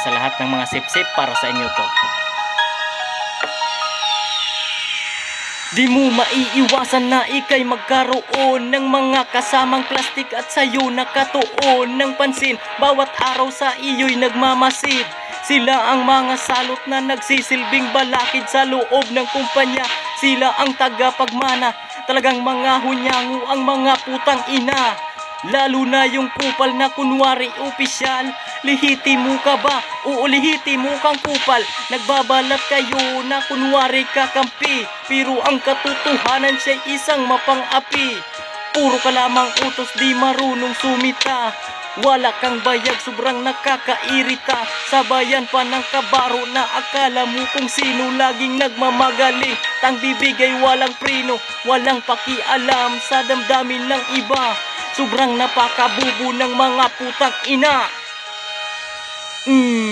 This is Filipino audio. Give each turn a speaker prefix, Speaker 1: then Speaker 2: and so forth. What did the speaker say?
Speaker 1: Sa lahat ng mga sip-sip, para sa inyo to. Di mo maiiwasan na ika'y magkaroon ng mga kasamang plastik at sa'yo nakatuon ng pansin. Bawat araw sa iyo'y nagmamasid. Sila ang mga salot na nagsisilbing balakid sa loob ng kumpanya. Sila ang tagapagmana, talagang mga hunyango ang mga putang ina. Lalo na yung kupal na kunwari opisyal. Lihiti mo ka ba? Oo, lihiti mo kang kupal. Nagbabalat kayo na kunwari kakampi, pero ang katotohanan siya'y isang mapang-api. Puro ka lamang utos, di marunong sumita. Wala kang bayag, sobrang nakakairita. Sabayan pa ng kabaro na akala mo kung sino. Laging nagmamagaling, tang bibigay walang preno. Walang pakialam sa damdamin ng iba. Sobrang napakabubo ng mga putang ina.